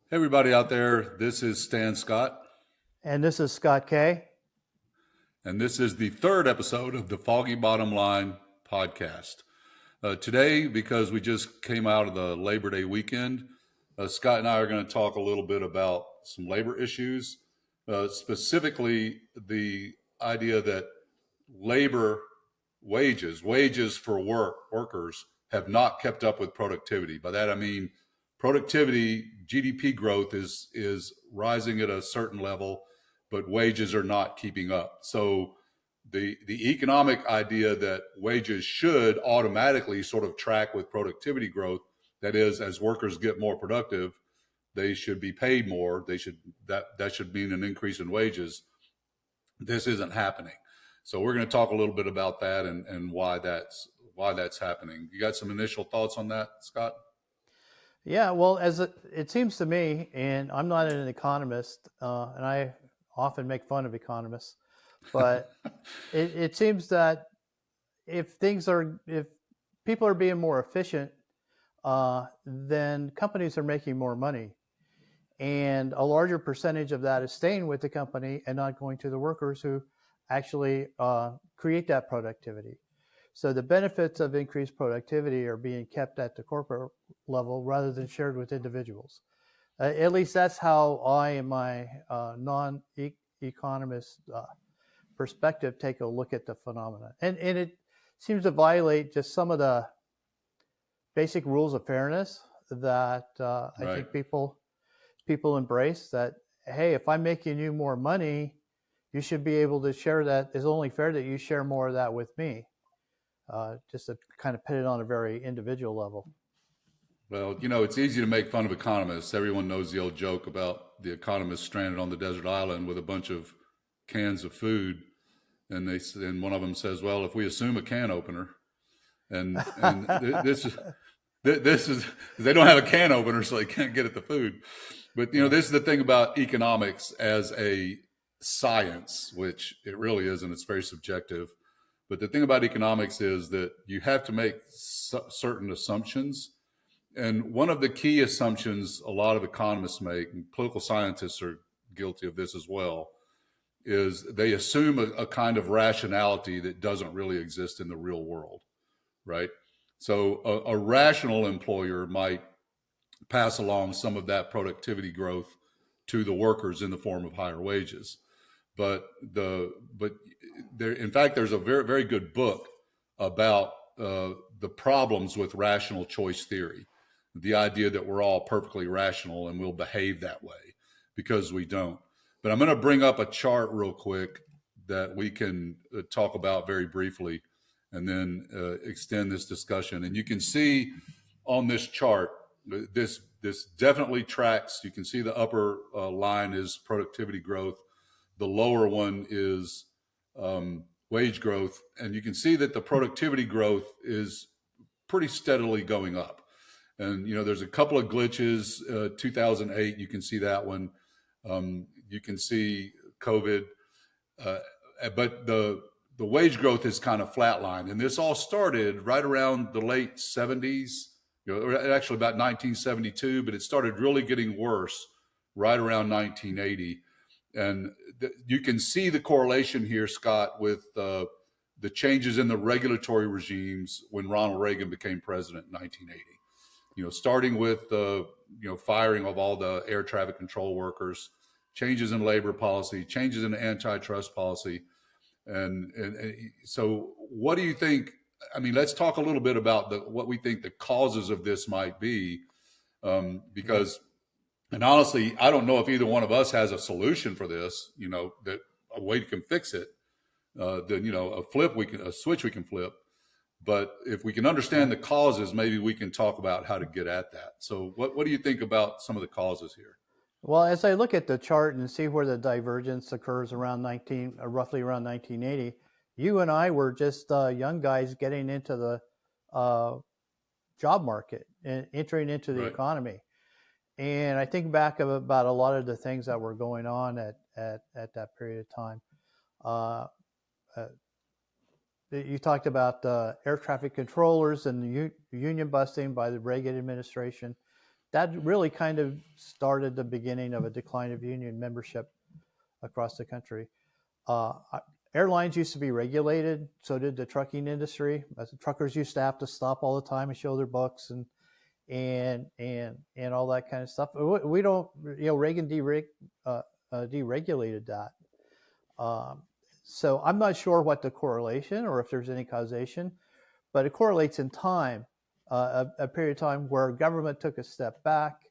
Hey, everybody out there, this is Stan Scott, And this is Scott K. and this is the third episode of the Foggy Bottom Line podcast. Today, because we just came out of the Labor Day weekend, Scott and I are going to talk a little bit about some labor issues, specifically the idea that labor wages for workers have not kept up with productivity. By that I mean productivity, GDP growth is rising at a certain level, but wages are not keeping up. So the economic idea that wages should automatically sort of track with productivity growth, that is, as workers get more productive, they should be paid more. That should mean an increase in wages. This isn't happening. So we're going to talk a little bit about that and why that's happening. You got some initial thoughts on that, Scott? Yeah, well, it seems to me, and I'm not an economist, and I often make fun of economists, but it seems that if people are being more efficient, then companies are making more money, and a larger percentage of that is staying with the company and not going to the workers who actually create that productivity. So the benefits of increased productivity are being kept at the corporate level rather than shared with individuals. At least that's how I, in my non-economist perspective, take a look at the phenomena. And it seems to violate just some of the basic rules of fairness that I Right. think people embrace. That, hey, if I'm making you more money, you should be able to share that. It's only fair that you share more of that with me. Just to kind of put it on a very individual level. Well, it's easy to make fun of economists. Everyone knows the old joke about the economist stranded on the desert island with a bunch of cans of food, and one of them says, "Well, if we assume a can opener, and this is they don't have a can opener, so they can't get at the food." But Yeah. this is the thing about economics as a science, which it really isn't. It's very subjective. But the thing about economics is that you have to make certain assumptions. And one of the key assumptions a lot of economists make, and political scientists are guilty of this as well, is they assume a kind of rationality that doesn't really exist in the real world, right? So a rational employer might pass along some of that productivity growth to the workers in the form of higher wages. But there, in fact, there's a very very good book about the problems with rational choice theory, the idea that we're all perfectly rational and we'll behave that way because we don't. But I'm going to bring up a chart real quick that we can talk about very briefly, and then extend this discussion. And you can see on this chart, this definitely tracks. You can see the upper line is productivity growth, the lower one is wage growth, and you can see that the productivity growth is pretty steadily going up. And there's a couple of glitches. 2008, you can see that one. You can see COVID, uh, but the wage growth is kind of flatlined. And this all started right around the late 70s. Actually about 1972, but it started really getting worse right around 1980. And you can see the correlation here, Scott, with the changes in the regulatory regimes when Ronald Reagan became president in 1980. Starting with the firing of all the air traffic control workers, changes in labor policy, changes in antitrust policy, and so what do you think? I mean, let's talk a little bit about what we think the causes of this might be, Yeah. because, and honestly, I don't know if either one of us has a solution for this. That a way we can fix it, then a switch we can flip. But if we can Yeah. understand the causes, maybe we can talk about how to get at that. So, what do you think about some of the causes here? Well, as I look at the chart and see where the divergence occurs around roughly around 1980, you and I were just young guys getting into the uh, job market and entering into the Right. economy. And I think back about a lot of the things that were going on at that period of time. Uh, uh, you talked about air traffic controllers and the union busting by the Reagan administration. that really kind of started the beginning of a decline of union membership across the country. Uh, Airlines used to be regulated, so did the trucking industry. The truckers used to have to stop all the time and show their books and all that kind of stuff. We don't, Reagan deregulated that. Um, so I'm not sure what the correlation or if there's any causation, but it correlates in time, a period of time where government took a step back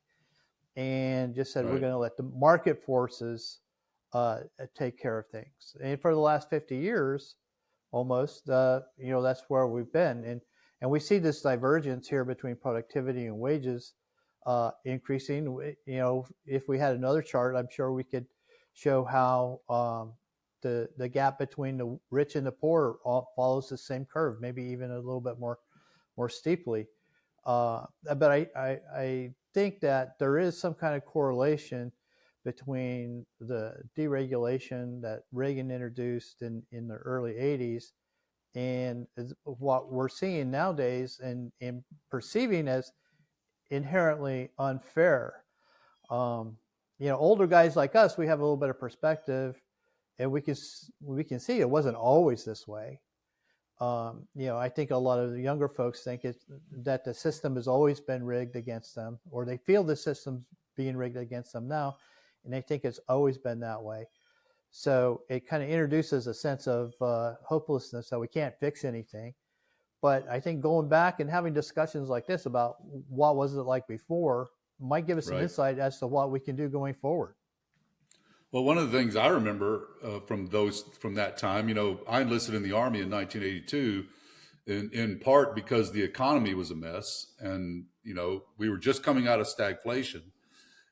and just said, we're Right. going to let the market forces take care of things. And for the last 50 years, almost, that's where we've been. And we see this divergence here between productivity and wages increasing. If we had another chart, I'm sure we could show how the gap between the rich and the poor follows the same curve, maybe even a little bit more steeply. But I think that there is some kind of correlation between the deregulation that Reagan introduced in the early 80s and what we're seeing nowadays and perceiving as inherently unfair. Older guys like us, we have a little bit of perspective, and we can see it wasn't always this way. I think a lot of the younger folks think that the system has always been rigged against them, or they feel the system's being rigged against them now, and they think it's always been that way. So it kind of introduces a sense of hopelessness that we can't fix anything. But I think going back and having discussions like this about what was it like before might give us some Right. insight as to what we can do going forward. Well, one of the things I remember from that time, I enlisted in the Army in 1982, in part because the economy was a mess, and we were just coming out of stagflation,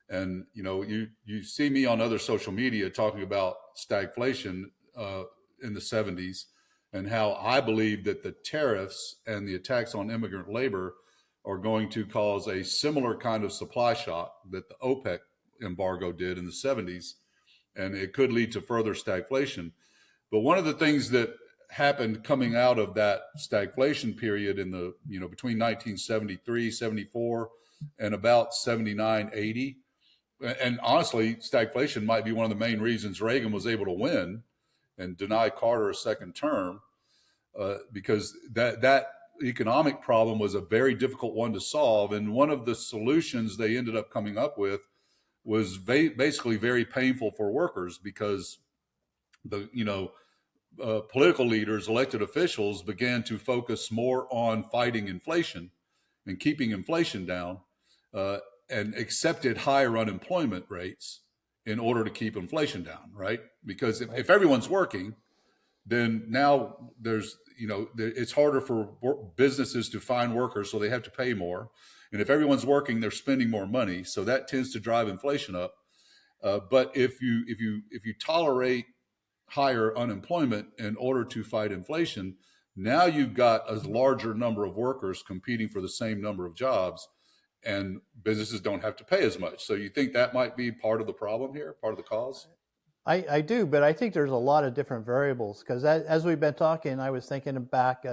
and you see me on other social media talking about stagflation in the 70s, and how I believe that the tariffs and the attacks on immigrant labor are going to cause a similar kind of supply shock that the OPEC embargo did in the 70s. And it could lead to further stagflation. But one of the things that happened coming out of that stagflation period in the, between 1973, 74, and about 79, 80, and honestly, stagflation might be one of the main reasons Reagan was able to win and deny Carter a second term, because that economic problem was a very difficult one to solve. And one of the solutions they ended up coming up with was basically very painful for workers, because the political leaders, elected officials, began to focus more on fighting inflation and keeping inflation down, and accepted higher unemployment rates in order to keep inflation down, right? Because if everyone's working, then now it's harder for businesses to find workers, so they have to pay more. And if everyone's working, they're spending more money, so that tends to drive inflation up. But if you tolerate higher unemployment in order to fight inflation, now you've got a larger number of workers competing for the same number of jobs, and businesses don't have to pay as much. So you think that might be part of the problem here, part of the cause? I do, but I think there's a lot of different variables because as we've been talking, I was thinking back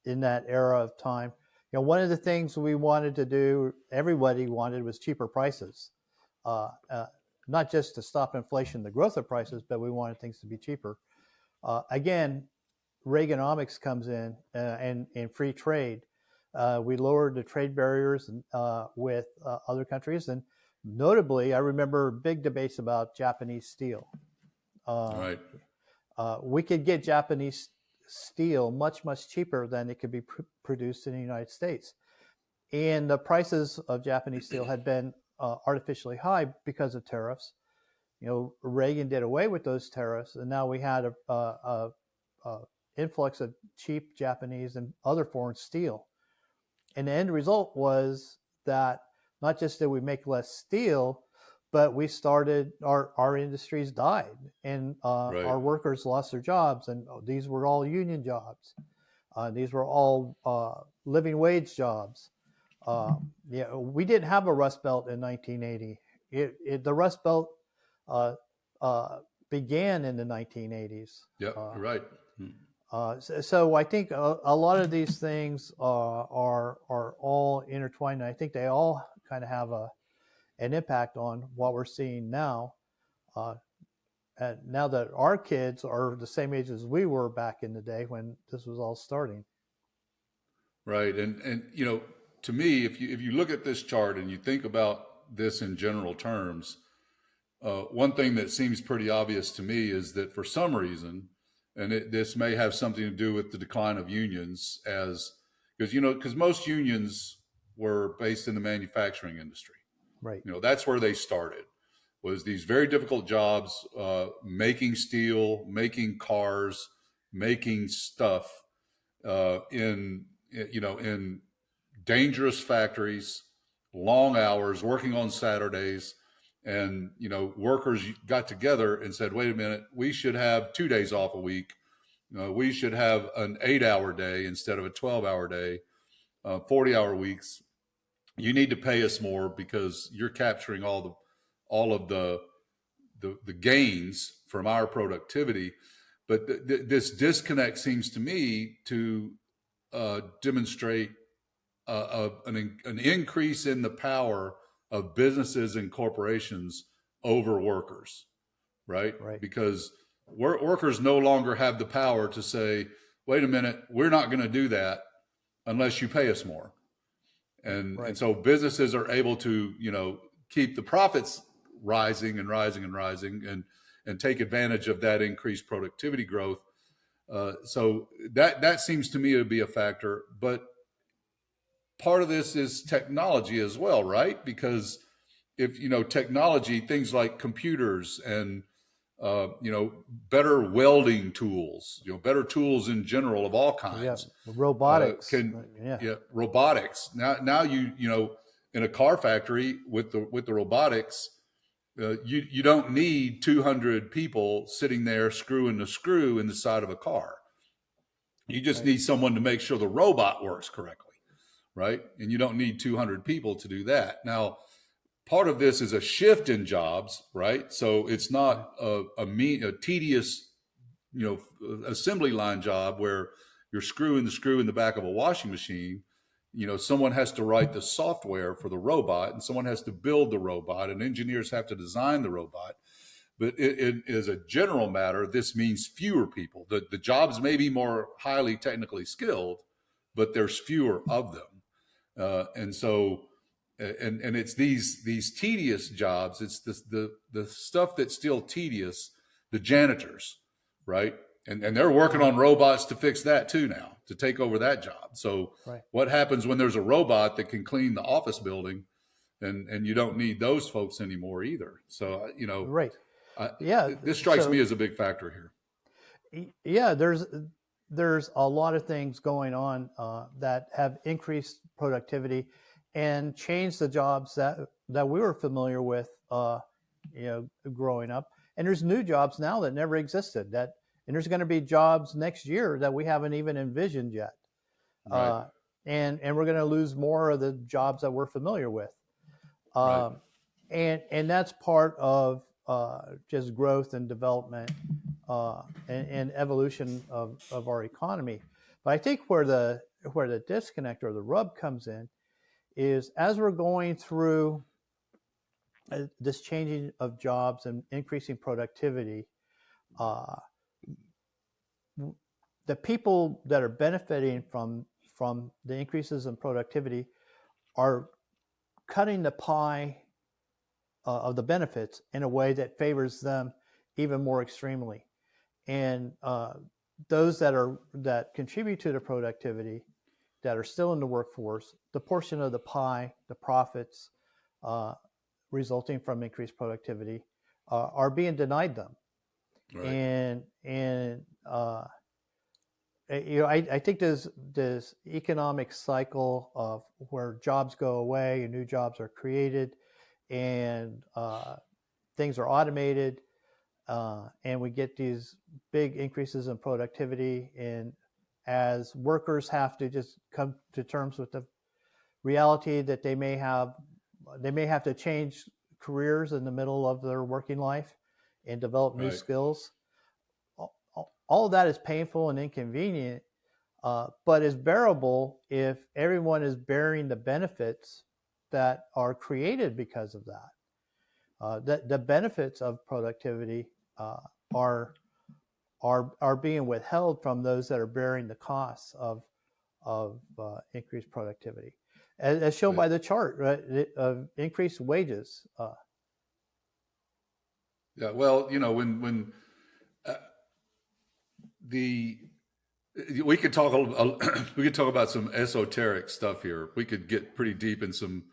in that era of time. One of the things we wanted to do, everybody wanted, was cheaper prices. Not just to stop inflation, the growth of prices, but we wanted things to be cheaper. Again, Reaganomics comes in and free trade. We lowered the trade barriers with other countries, and notably, I remember big debates about Japanese steel. Right. We could get Japanese steel much, much cheaper than it could be produced in the United States. And the prices of Japanese steel had been artificially high because of tariffs. Reagan did away with those tariffs, and now we had a influx of cheap Japanese and other foreign steel. And the end result was that not just did we make less steel, but we started our industries died, and Right. our workers lost their jobs, and these were all union jobs. These were all living wage jobs. We didn't have a Rust Belt in 1980. The Rust Belt began in the 1980s. Yeah, right. So I think a lot of these things are all intertwined. I think they all kind of have an impact on what we're seeing now. Uh, and now that our kids are the same age as we were back in the day when this was all starting. Right. And to me, if you look at this chart and you think about this in general terms, one thing that seems pretty obvious to me is that for some reason, and this may have something to do with the decline of unions, as because most unions were based in the manufacturing industry. Right. That's where they started, was these very difficult jobs, making steel, making cars, making stuff in dangerous factories, long hours, working on Saturdays. And, workers got together and said, wait a minute, we should have 2 days off a week. We should have an 8-hour day instead of a 12-hour day, 40-hour weeks. You need to pay us more because you're capturing all of the gains from our productivity. But this disconnect seems to me to demonstrate an increase in the power of businesses and corporations over workers, right? Right. Because workers no longer have the power to say, wait a minute, we're not going to do that unless you pay us more. And so businesses are able to, keep the profits rising and rising and rising and take advantage of that increased productivity growth. So that seems to me to be a factor. But part of this is technology as well, right? Because if technology, things like computers and better welding tools, better tools in general of all kinds, robotics, robotics. Now in a car factory with the robotics, you don't need 200 people sitting there screwing the screw in the side of a car. You just need someone to make sure the robot works correctly. Right? And you don't need 200 people to do that. Now, part of this is a shift in jobs, right? So it's not a tedious, assembly line job where you're screwing the screw in the back of a washing machine. Someone has to write the software for the robot, and someone has to build the robot, and engineers have to design the robot. But it as a general matter, this means fewer people. The jobs may be more highly technically skilled, but there's fewer of them. And so, and it's these tedious jobs. It's the stuff that's still tedious. The janitors, right? And they're working on robots to fix that too now, to take over that job. So, what happens when there's a robot that can clean the office building, and you don't need those folks anymore either? So, this strikes me as a big factor here. Yeah, there's a lot of things going on that have increased productivity and changed the jobs that we were familiar with, growing up. And there's new jobs now that never existed. And there's going to be jobs next year that we haven't even envisioned yet. Right. And we're going to lose more of the jobs that we're familiar with. And that's part of just growth and development and evolution of our economy. But I think where the disconnect or the rub comes in is as we're going through this changing of jobs and increasing productivity, the people that are benefiting from the increases in productivity are cutting the pie of the benefits in a way that favors them even more extremely. And those that contribute to the productivity, that are still in the workforce, the portion of the pie, the profits resulting from increased productivity, are being denied them. Right. And I think there's this economic cycle of where jobs go away and new jobs are created, and things are automated, and we get these big increases in productivity. And as workers have to just come to terms with the reality that they may have to change careers in the middle of their working life and develop new skills. All of that is painful and inconvenient, but is bearable if everyone is bearing the benefits that are created because of that. The benefits of productivity are being withheld from those that are bearing the costs of increased productivity, as shown by the chart, right, of increased wages. Yeah, well, when uh, the we could talk we could talk about some esoteric stuff here. We could get pretty deep in some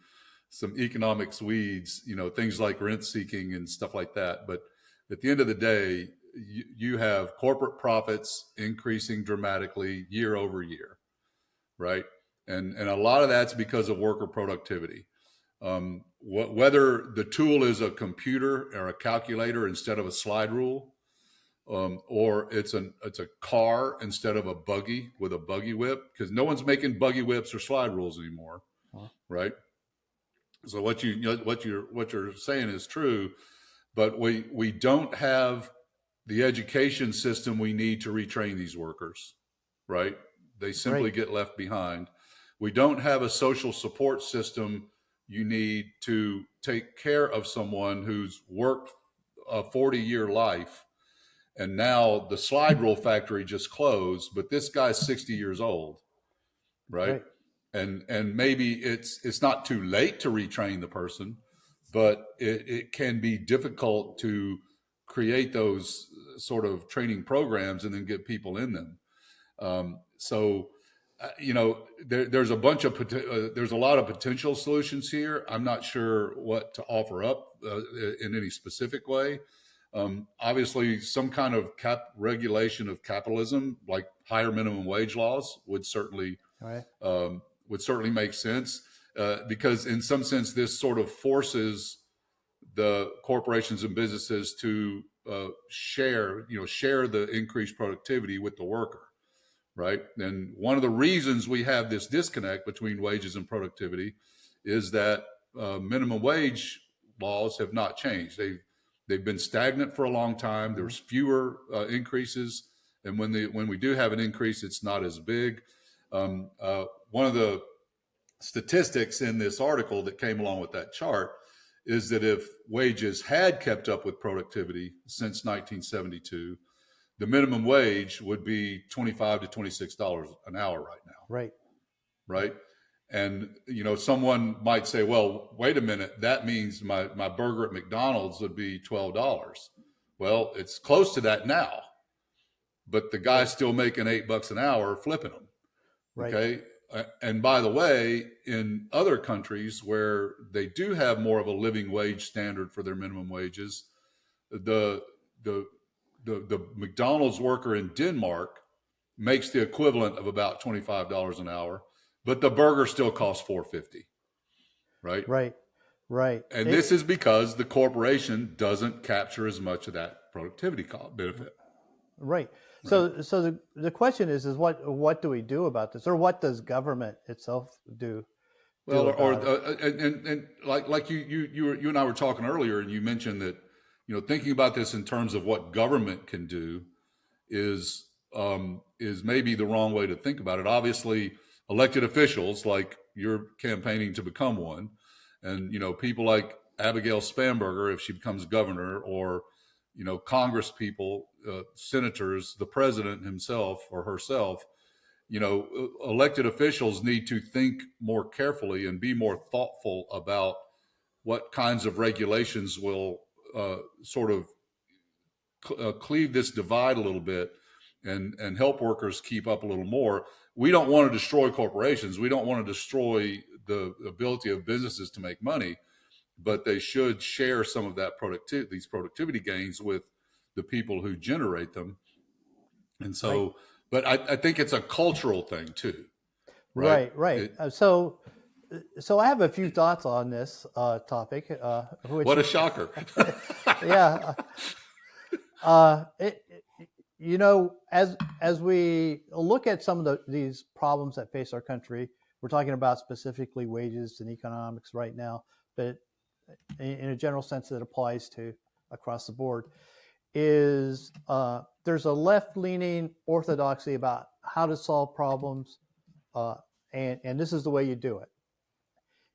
economics weeds, things like rent seeking and stuff like that. But at the end of the day, you have corporate profits increasing dramatically year over year, right? And a lot of that's because of worker productivity. Whether the tool is a computer or a calculator instead of a slide rule, or it's a car instead of a buggy with a buggy whip, because no one's making buggy whips or slide rules anymore, right? So what you're saying is true, but we don't have the education system we need to retrain these workers, right? They simply Right. get left behind. We don't have a social support system you need to take care of someone who's worked a 40-year life, and now the slide rule factory just closed, but this guy's 60 years old, right? Right. And maybe it's not too late to retrain the person, but it can be difficult to create those sort of training programs and then get people in them. There's a bunch of there's a lot of potential solutions here. I'm not sure what to offer up in any specific way. Obviously, some kind of regulation of capitalism, like higher minimum wage laws, would certainly Right. make sense, because in some sense this sort of forces the corporations and businesses to share the increased productivity with the worker, right? And one of the reasons we have this disconnect between wages and productivity is that minimum wage laws have not changed. They've been stagnant for a long time. Mm-hmm. There's fewer increases, and when we do have an increase, it's not as big. One of the statistics in this article that came along with that chart is that if wages had kept up with productivity since 1972, the minimum wage would be $25 to $26 an hour right now. Right. Right. And, someone might say, well, wait a minute, that means my burger at McDonald's would be $12. Well, it's close to that now, but the guy's still making $8 an hour flipping them. Right. Okay. And by the way, in other countries where they do have more of a living wage standard for their minimum wages, the McDonald's worker in Denmark makes the equivalent of about $25 an hour, but the burger still costs $4.50, right? Right. Right. And this is because the corporation doesn't capture as much of that productivity benefit. Right. So the question is what do we do about this, or what does government itself do? Well, and like you and I were talking earlier, and you mentioned that thinking about this in terms of what government can do is maybe the wrong way to think about it. Obviously, elected officials, like you're campaigning to become one, and people like Abigail Spanberger, if she becomes governor, or Congress people, senators, the president himself or herself, elected officials need to think more carefully and be more thoughtful about what kinds of regulations will sort of cleave this divide a little bit and help workers keep up a little more. We don't want to destroy corporations. We don't want to destroy the ability of businesses to make money, but they should share some of that these productivity gains with the people who generate them. And so, Right. but I think it's a cultural thing too. Right. Right. So I have a few thoughts on this topic. What a shocker! Yeah. As we look at some of these problems that face our country, we're talking about specifically wages and economics right now, but in a general sense that applies to across the board, is there's a left-leaning orthodoxy about how to solve problems, and this is the way you do it.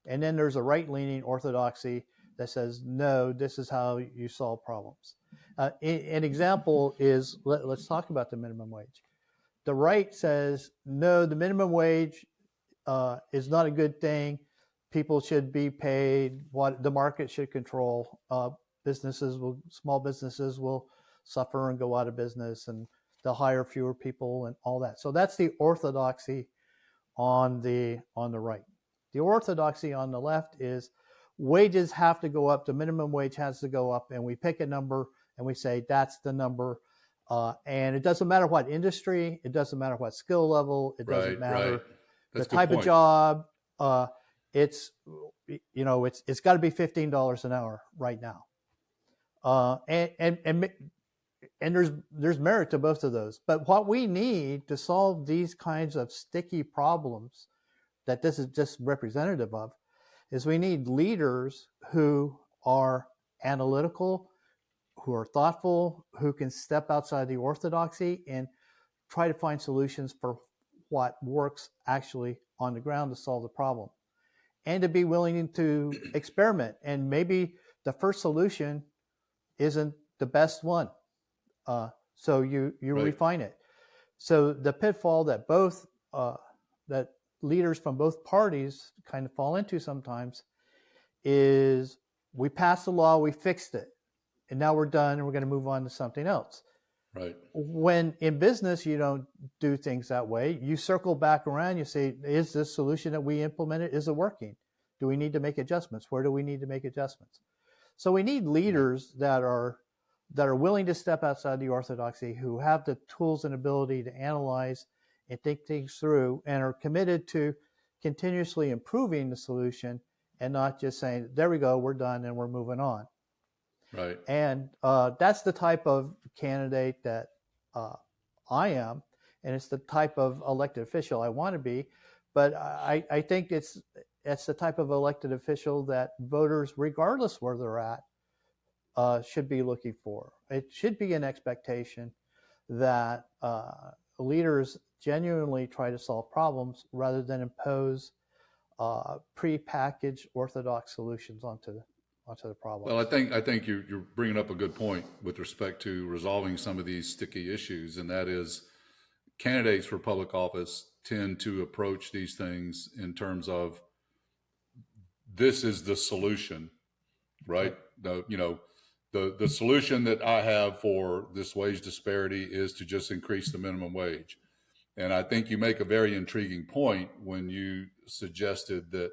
And then there's a right-leaning orthodoxy that says, no, this is how you solve problems. An example is, let's talk about the minimum wage. The right says, no, the minimum wage is not a good thing. People should be paid what the market should control. Small businesses will suffer and go out of business, and they'll hire fewer people and all that. So that's the orthodoxy on the right. The orthodoxy on the left is wages have to go up. The minimum wage has to go up, and we pick a number and we say that's the number. And it doesn't matter what industry, it doesn't matter what skill level, it doesn't matter the type of job. It's got to be $15 an hour right now. And there's merit to both of those. But what we need to solve these kinds of sticky problems that this is just representative of is we need leaders who are analytical, who are thoughtful, who can step outside the orthodoxy and try to find solutions for what works actually on the ground to solve the problem, and to be willing to experiment. And maybe the first solution isn't the best one. So you refine it. So the pitfall that that leaders from both parties kind of fall into sometimes is we passed the law, we fixed it, and now we're done and we're going to move on to something else. Right. When in business, you don't do things that way. You circle back around, you say, is this solution that we implemented, is it working? Do we need to make adjustments? Where do we need to make adjustments? So we need leaders that are willing to step outside the orthodoxy, who have the tools and ability to analyze and think things through, and are committed to continuously improving the solution and not just saying, there we go, we're done and we're moving on. Right. And that's the type of candidate that I am, and it's the type of elected official I want to be. But I think it's the type of elected official that voters, regardless where they're at, should be looking for. It should be an expectation that leaders genuinely try to solve problems rather than impose pre-packaged orthodox solutions onto the problem. Well, I think you're bringing up a good point with respect to resolving some of these sticky issues, and that is candidates for public office tend to approach these things in terms of this is the solution, right? The solution that I have for this wage disparity is to just increase the minimum wage. And I think you make a very intriguing point when you suggested that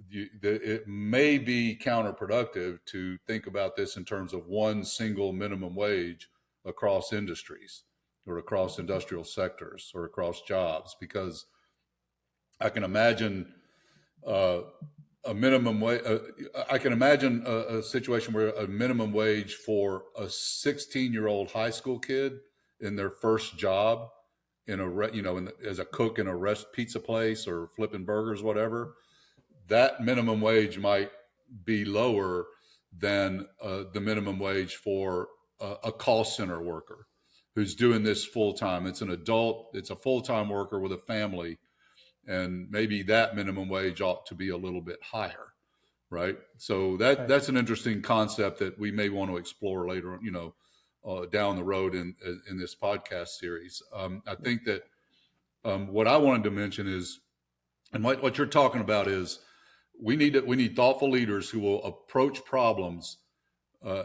it may be counterproductive to think about this in terms of one single minimum wage across industries or across industrial sectors or across jobs, because I can imagine a minimum wage. I can imagine a situation where a minimum wage for a 16-year-old high school kid in their first job as a cook in a pizza place or flipping burgers, whatever, that minimum wage might be lower than the minimum wage for a call center worker who's doing this full time. It's an adult, it's a full-time worker with a family, and maybe that minimum wage ought to be a little bit higher, right? So that's an interesting concept that we may want to explore later, down the road in this podcast series. I think that what I wanted to mention is, and what you're talking about is, we need thoughtful leaders who will approach problems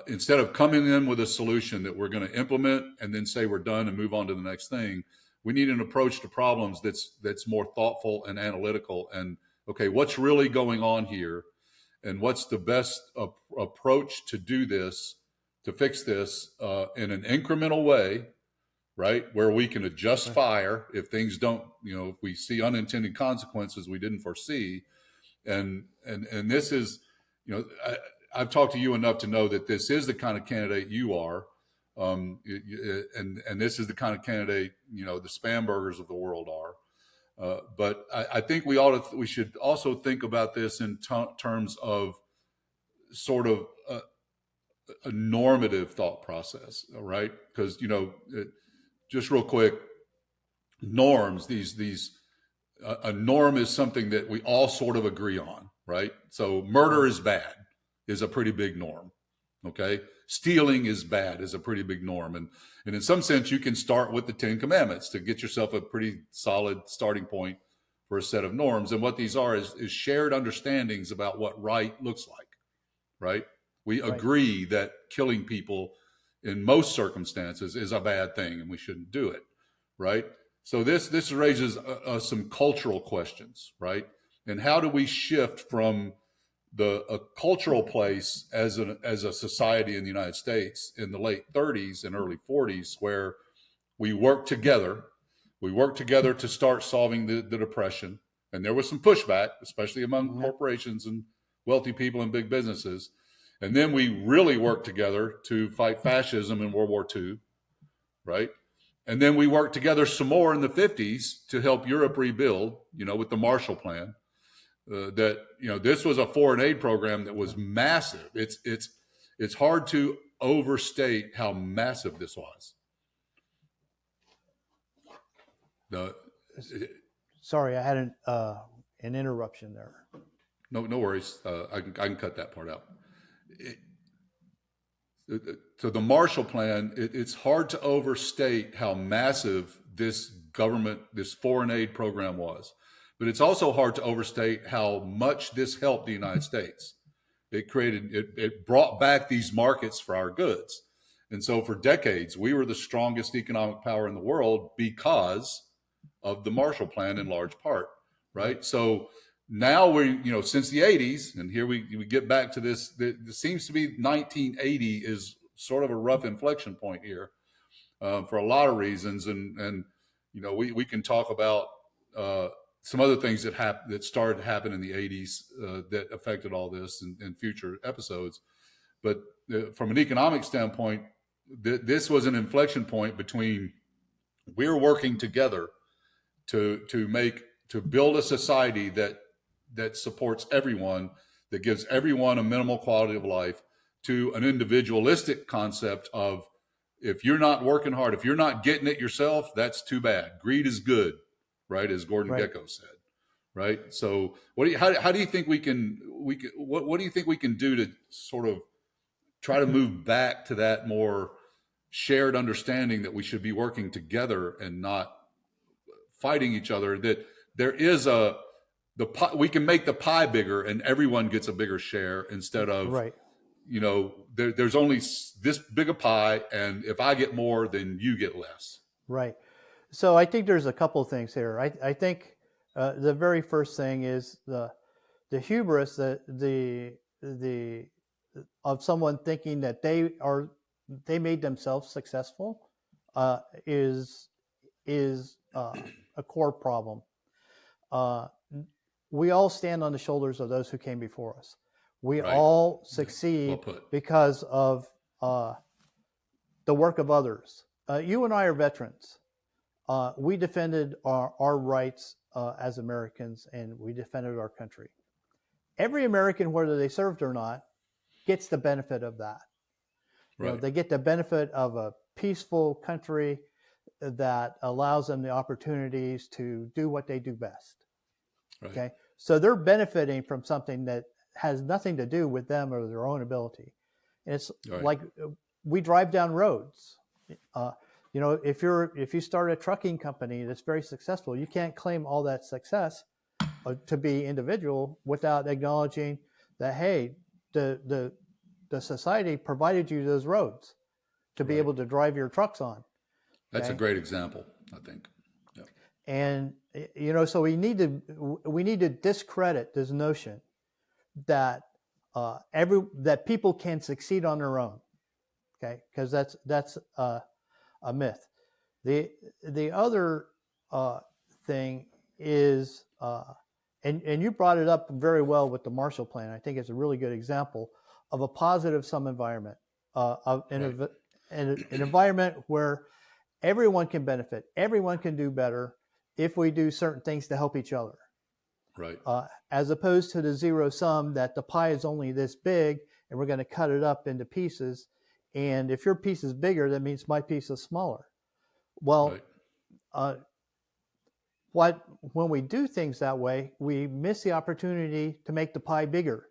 instead of coming in with a solution that we're going to implement and then say we're done and move on to the next thing. We need an approach to problems that's more thoughtful and analytical. And okay, what's really going on here, and what's the best approach to do this, to fix this in an incremental way, right? Where we can adjust fire if things don't, if we see unintended consequences we didn't foresee. And this is, I've talked to you enough to know that this is the kind of candidate you are. And this is the kind of candidate, the Spambergers of the world are. But I think we should also think about this in terms of sort of a normative thought process, right? Because, just real quick, norms, a norm is something that we all sort of agree on, right? So murder Right. is bad, is a pretty big norm. Okay. Stealing is bad, is a pretty big norm. And in some sense, you can start with the 10 Commandments to get yourself a pretty solid starting point for a set of norms. And what these are is shared understandings about what right looks like, right? We Right. agree that killing people in most circumstances is a bad thing and we shouldn't do it, right? So this raises some cultural questions, right? And how do we shift from a cultural place as a society in the United States in the late 30s and early 40s, where we worked together. We worked together to start solving the depression, and there was some pushback, especially among Yeah. corporations and wealthy people and big businesses. And then we really worked together to fight fascism in World War II, right? And then we worked together some more in the 50s to help Europe rebuild, with the Marshall Plan. That this was a foreign aid program that was massive. It's hard to overstate how massive this was. The Sorry, I had an interruption there. No worries. I can cut that part out. So the Marshall Plan, it's hard to overstate how massive this foreign aid program was. But it's also hard to overstate how much this helped the United States. It brought back these markets for our goods. And so for decades, we were the strongest economic power in the world because of the Marshall Plan in large part, right? So now since the 80s, and here we get back to this, it seems to be 1980 is sort of a rough inflection point here for a lot of reasons. And we can talk about some other things that started to happen in the 80s that affected all this in future episodes. But from an economic standpoint, this was an inflection point between we're working together to build a society that supports everyone, that gives everyone a minimal quality of life, to an individualistic concept of, if you're not working hard, if you're not getting it yourself, that's too bad. Greed is good, right? As Gordon Right. Gekko said, right? So how do you think what do you think we can do to sort of try to move back to that more shared understanding that we should be working together and not fighting each other, that there is we can make the pie bigger and everyone gets a bigger share, instead of, Right. there's only this big a pie, and if I get more, then you get less. Right. So I think there's a couple of things here. I think the very first thing is the hubris, the of someone thinking that they made themselves successful is a core problem. We all stand on the shoulders of those who came before us. We Right. all Well succeed put. because of the work of others. You and I are veterans. We defended our rights as Americans, and we defended our country. Every American, whether they served or not, gets the benefit of that. Right. They get the benefit of a peaceful country that allows them the opportunities to do what they do best. Right. Okay, so they're benefiting from something that has nothing to do with them or their own ability. And it's Right. like we drive down roads. If you start a trucking company that's very successful, you can't claim all that success to be individual without acknowledging that, hey, the society provided you those roads to be Right. able to drive your trucks on. That's a Okay? great example, I think. Yeah. And so we need to discredit this notion that that people can succeed on their own. Okay, because that's a myth. The other thing is, and you brought it up very well with the Marshall Plan. I think it's a really good example of a positive sum environment, of an environment where everyone can benefit, everyone can do better if we do certain things to help each other. Right. As opposed to the zero sum, that the pie is only this big and we're going to cut it up into pieces. And if your piece is bigger, that means my piece is smaller. Well, Right. when we do things that way, we miss the opportunity to make the pie bigger,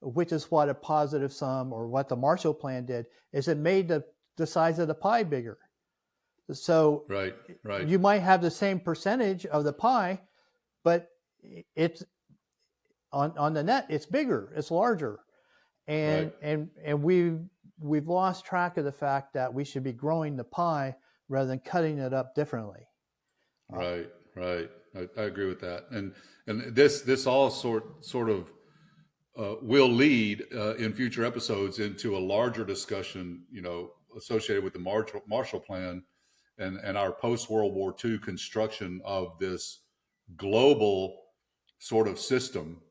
which is what a positive sum or what the Marshall Plan did, is it made the size of the pie bigger. So Right. Right. you might have the same percentage of the pie, but it's on the net, it's bigger, it's larger. And Right. and we've lost track of the fact that we should be growing the pie rather than cutting it up differently. Right. Right. I agree with that. And this all sort of will lead in future episodes into a larger discussion, associated with the Marshall Plan and our post World War II construction of this global sort of system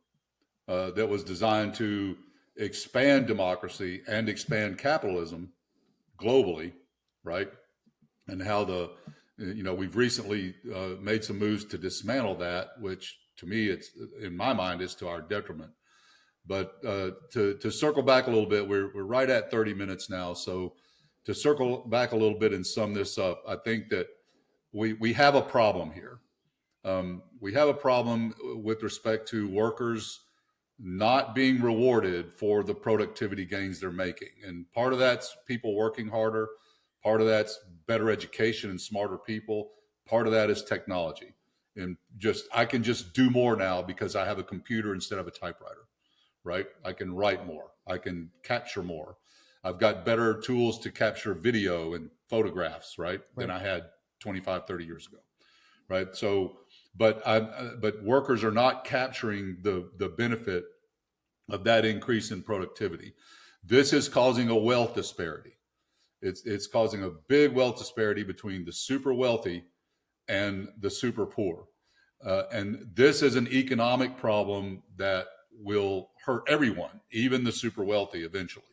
that was designed to expand democracy and expand capitalism globally, right? And how we've recently made some moves to dismantle that, which to me, it's in my mind, is to our detriment. But to circle back a little bit, we're right at 30 minutes now. So to circle back a little bit and sum this up, I think that we have a problem here. We have a problem with respect to workers not being rewarded for the productivity gains they're making. And part of that's people working harder. Part of that's better education and smarter people. Part of that is technology. And I can just do more now because I have a computer instead of a typewriter, right? I can write more. I can capture more. I've got better tools to capture video and photographs, right? Than I had 25, 30 years ago, right? So, but workers are not capturing the benefit of that increase in productivity. This is causing a wealth disparity. It's causing a big wealth disparity between the super wealthy and the super poor. And this is an economic problem that will hurt everyone, even the super wealthy eventually,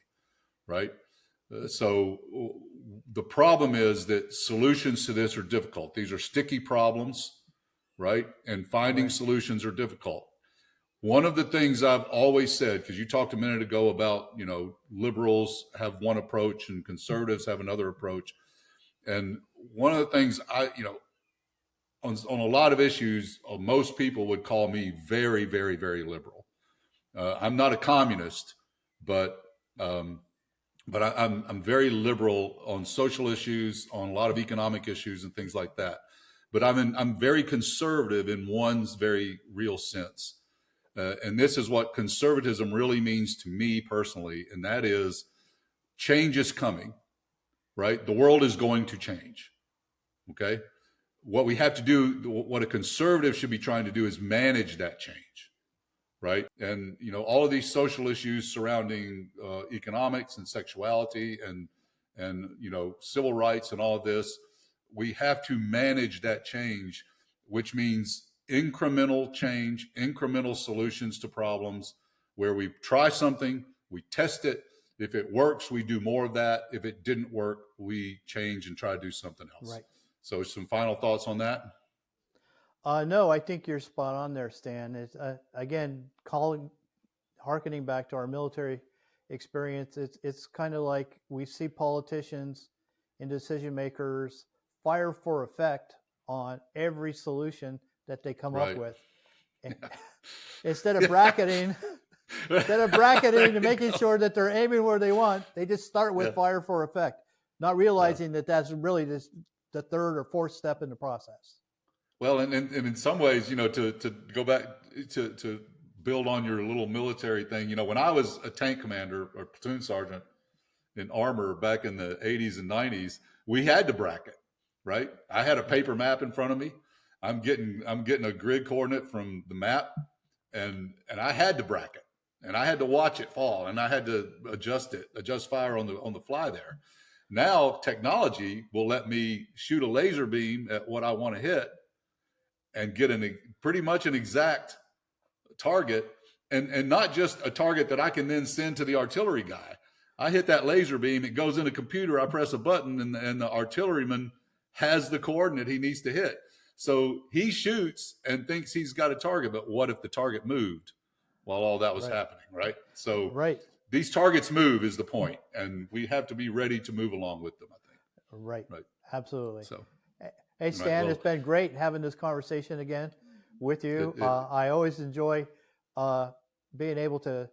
right? So the problem is that solutions to this are difficult. These are sticky problems, right? And finding solutions are difficult. One of the things I've always said, because you talked a minute ago about, liberals have one approach and conservatives have another approach. And one of the things on a lot of issues, most people would call me very, very, very liberal. I'm not a communist, but I'm very liberal on social issues, on a lot of economic issues and things like that. But I'm very conservative in one's very real sense. And this is what conservatism really means to me personally, and that is change is coming, right? The world is going to change, okay? What we have to do, what a conservative should be trying to do is manage that change, right? And, all of these social issues surrounding economics and sexuality and civil rights and all of this, we have to manage that change, which means incremental change, incremental solutions to problems where we try something, we test it. If it works, we do more of that. If it didn't work, we change and try to do something else. Right. So some final thoughts on that? No, I think you're spot on there, Stan. It's again, harkening back to our military experience. It's kind of like we see politicians and decision makers fire for effect on every solution that they come up with. And instead of bracketing and making sure that they're aiming where they want, they just start with fire for effect, not realizing that that's really the third or fourth step in the process. Well, and in some ways, to go back to build on your little military thing, when I was a tank commander or platoon sergeant in armor back in the 80s and 90s, we had to bracket, right? I had a paper map in front of me. I'm getting a grid coordinate from the map, and I had to bracket, and I had to watch it fall, and I had to adjust fire on the fly there. Now technology will let me shoot a laser beam at what I want to hit and get pretty much an exact target, and not just a target that I can then send to the artillery guy. I hit that laser beam, it goes in a computer, I press a button, and the artilleryman has the coordinate he needs to hit. So he shoots and thinks he's got a target, but what if the target moved while all that was happening, right? So these targets move is the point, and we have to be ready to move along with them, I think. Right. Absolutely. So, Hey, Right. Stan, Well, it's been great having this conversation again with you. I always enjoy being able to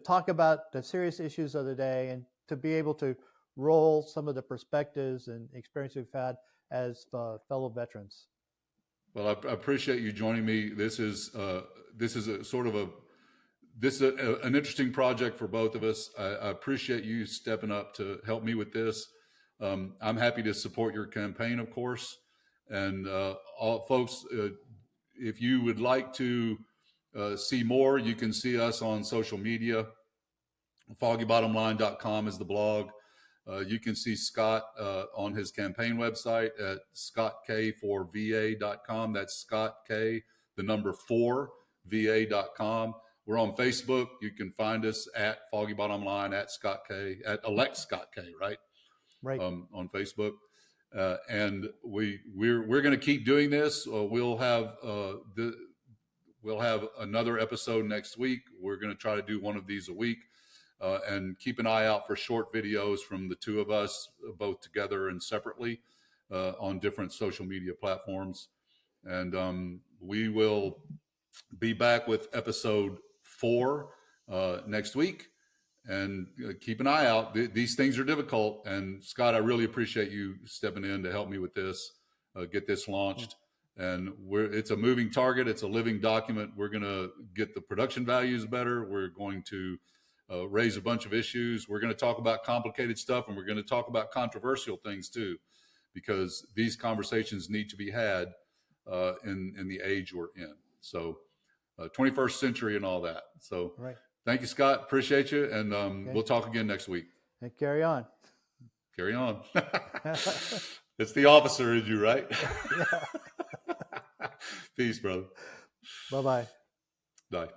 talk about the serious issues of the day and to be able to roll some of the perspectives and experience we've had as fellow veterans. well, I appreciate you joining me. This is a sort of an interesting project for both of us. I appreciate you stepping up to help me with this. I'm happy to support your campaign, of course. And all folks, if you would like to see more, you can see us on social media. FoggyBottomline.com is the blog. You can see Scott on his campaign website at scottkforva.com. That's Scott K, the number 4, va.com. We're on Facebook. You can find us at Foggy Bottom Line, at Scott K, at Elect Scott K, right? Right. On Facebook. And we're going to keep doing this. We'll have another episode next week. We're going to try to do one of these a week. And keep an eye out for short videos from the two of us, both together and separately, on different social media platforms. And we will be back with episode 4 next week. And keep an eye out. These things are difficult. And Scott, I really appreciate you stepping in to help me with this, get this launched. And it's a moving target. It's a living document. We're going to get the production values better. We're going to raise a bunch of issues. We're going to talk about complicated stuff, and we're going to talk about controversial things too, because these conversations need to be had in the age we're in. So 21st century and all that. So Right. Thank you, Scott. Appreciate you. And we'll talk again next week. And carry on. Carry on. It's the officer in you, right? Yeah. Peace, brother. Bye-bye. Bye.